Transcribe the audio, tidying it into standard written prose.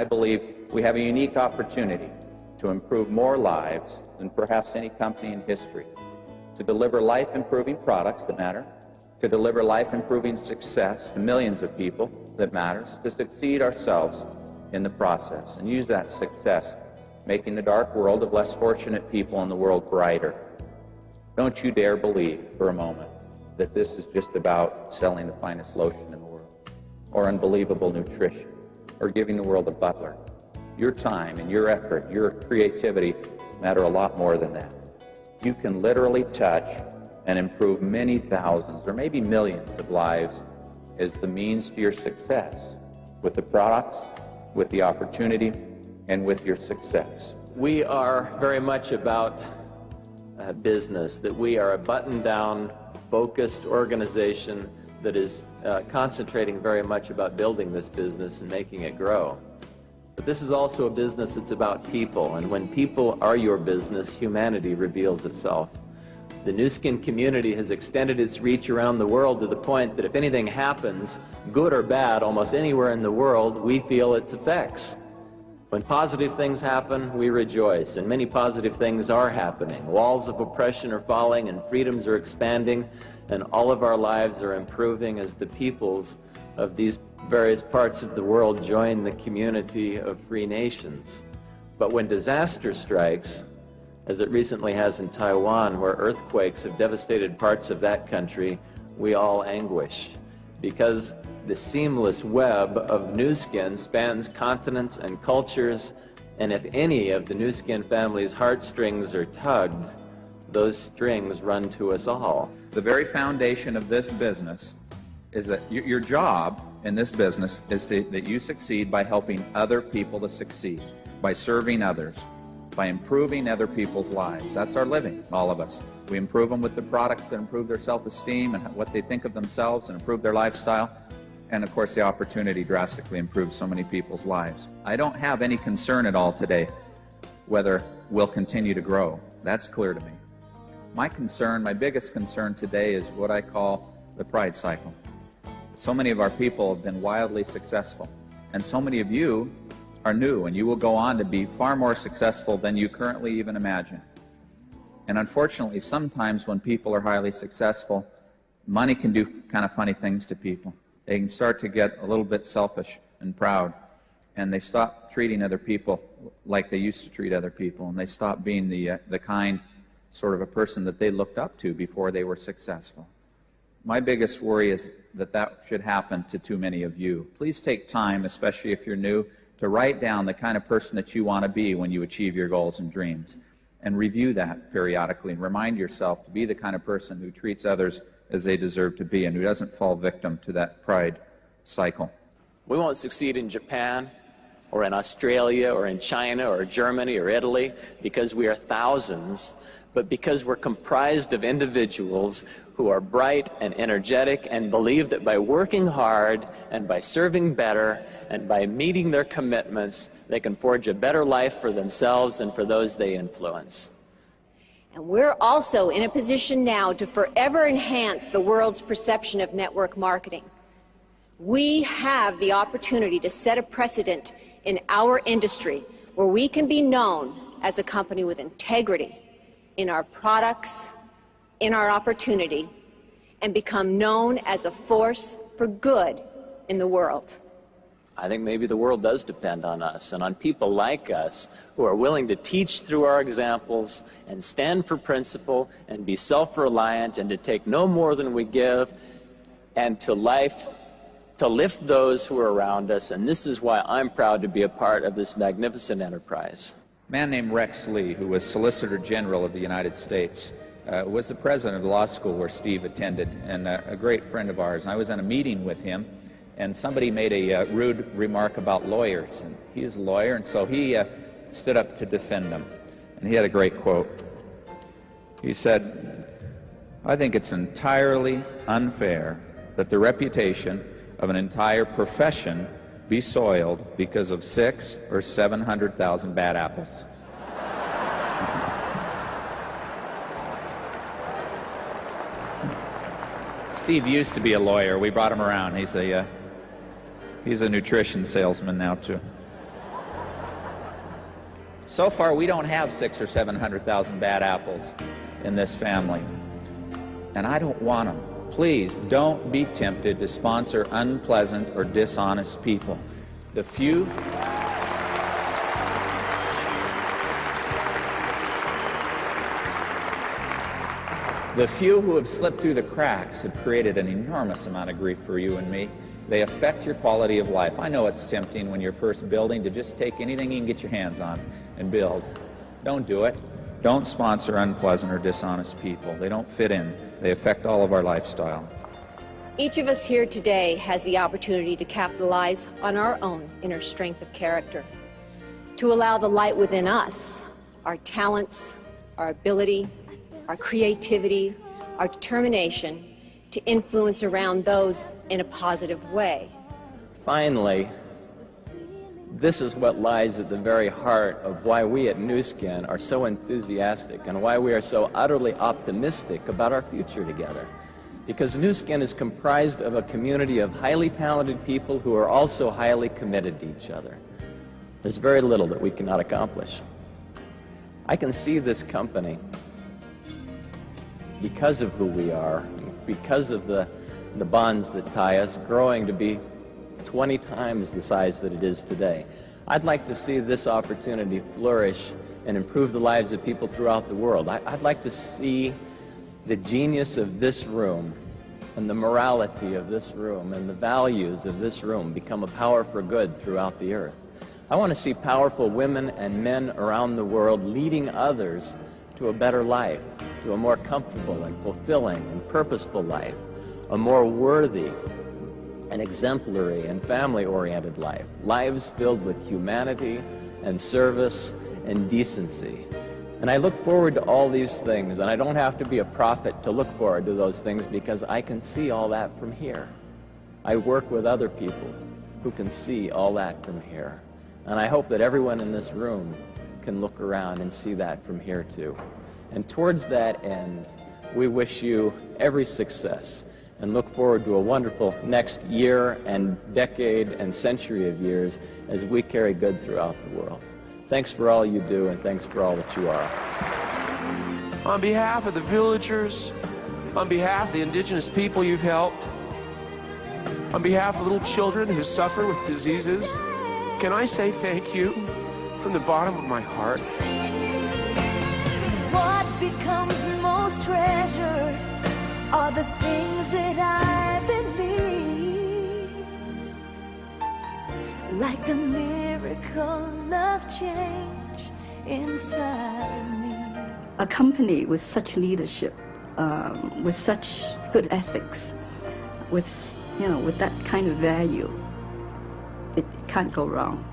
I believe we have a unique opportunity to improve more lives than perhaps any company in history, to deliver life-improving products that matter, to deliver life-improving success to millions of people that matters, to succeed ourselves in the process and use that success making the dark world of less fortunate people in the world brighter. Don't you dare believe for a moment that this is just about selling the finest lotion in the world or unbelievable nutrition or giving the world a butler. Your time and your effort, your creativity matter a lot more than that. You can literally touch and improve many thousands or maybe millions of lives as the means to your success with the products, with the opportunity, and with your success. We are very much about business, that we are a button-down, focused organization that is concentrating very much about building this business and making it grow. But this is also a business that's about people, and when people are your business, humanity reveals itself. The Nu Skin community has extended its reach around the world to the point that if anything happens, good or bad, almost anywhere in the world, we feel its effects. When positive things happen, we rejoice, and many positive things are happening. Walls of oppression are falling, and freedoms are expanding, and all of our lives are improving as the peoples of these various parts of the world join the community of free nations. But when disaster strikes, as it recently has in Taiwan, where earthquakes have devastated parts of that country, we all anguish, because the seamless web of Nu Skin spans continents and cultures, and if any of the Nu Skin family's heartstrings are tugged, those strings run to us all. The very foundation of this business is that your job in this business is that you succeed by helping other people to succeed, by serving others, by improving other people's lives. That's our living, all of us. We improve them with the products that improve their self-esteem and what they think of themselves and improve their lifestyle. And of course, the opportunity drastically improves so many people's lives. I don't have any concern at all today whether we'll continue to grow. That's clear to me. My concern, my biggest concern today is what I call the pride cycle. So many of our people have been wildly successful, and so many of you are new, and you will go on to be far more successful than you currently even imagine. And unfortunately, sometimes when people are highly successful, money can do kind of funny things to people. They can start to get a little bit selfish and proud, and they stop treating other people like they used to treat other people, and they stop being the kind sort of a person that they looked up to before they were successful. My biggest worry is that that should happen to too many of you. Please take time, especially if you're new, to write down the kind of person that you want to be when you achieve your goals and dreams, and review that periodically and remind yourself to be the kind of person who treats others as they deserve to be and who doesn't fall victim to that pride cycle. We won't succeed in Japan or in Australia or in China or Germany or Italy because we are thousands, but because we're comprised of individuals who are bright and energetic and believe that by working hard and by serving better and by meeting their commitments, they can forge a better life for themselves and for those they influence. And we're also in a position now to forever enhance the world's perception of network marketing. We have the opportunity to set a precedent in our industry where we can be known as a company with integrity in our products, in our opportunity, and become known as a force for good in the world. I think maybe the world does depend on us and on people like us who are willing to teach through our examples and stand for principle and be self-reliant and to take no more than we give and to lift those who are around us. And this is why I'm proud to be a part of this magnificent enterprise. A man named Rex Lee, who was Solicitor General of the United States, was the president of the law school where Steve attended, and a great friend of ours. And I was in a meeting with him, and somebody made a rude remark about lawyers. And he's a lawyer, and so he stood up to defend them. And he had a great quote. He said, "I think it's entirely unfair that the reputation of an entire profession be soiled because of 600,000 or 700,000 bad apples." Steve used to be a lawyer. We brought him around. He's a nutrition salesman now too. So far, we don't have 600,000 or 700,000 bad apples in this family, and I don't want them. Please don't be tempted to sponsor unpleasant or dishonest people. The few who have slipped through the cracks have created an enormous amount of grief for you and me. They affect your quality of life. I know it's tempting when you're first building to just take anything you can get your hands on and build. Don't do it. Don't sponsor unpleasant or dishonest people. They don't fit in. They affect all of our lifestyle. Each of us here today has the opportunity to capitalize on our own inner strength of character, to allow the light within us, our talents, our ability, our creativity, our determination, to influence around those in a positive way. Finally, this is what lies at the very heart of why we at Nu Skin are so enthusiastic and why we are so utterly optimistic about our future together. Because Nu Skin is comprised of a community of highly talented people who are also highly committed to each other. There's very little that we cannot accomplish. I can see this company, because of who we are, because of the bonds that tie us, growing to be 20 times the size that it is today. I'd like to see this opportunity flourish and improve the lives of people throughout the world. I'd like to see the genius of this room and the morality of this room and the values of this room become a power for good throughout the earth. I want to see powerful women and men around the world leading others to a better life, to a more comfortable and fulfilling and purposeful life, a more worthy and exemplary and family-oriented life, lives filled with humanity and service and decency. And I look forward to all these things, and I don't have to be a prophet to look forward to those things because I can see all that from here. I work with other people who can see all that from here. And I hope that everyone in this room can look around and see that from here too. And towards that end, we wish you every success and look forward to a wonderful next year and decade and century of years as we carry good throughout the world. Thanks for all you do, and thanks for all that you are. On behalf of the villagers, on behalf of the indigenous people you've helped, on behalf of little children who suffer with diseases, can I say thank you from the bottom of my heart? What becomes most treasured are the things that I believe, like the miracle of change inside me. A company with such leadership, with such good ethics, with that kind of value, it can't go wrong.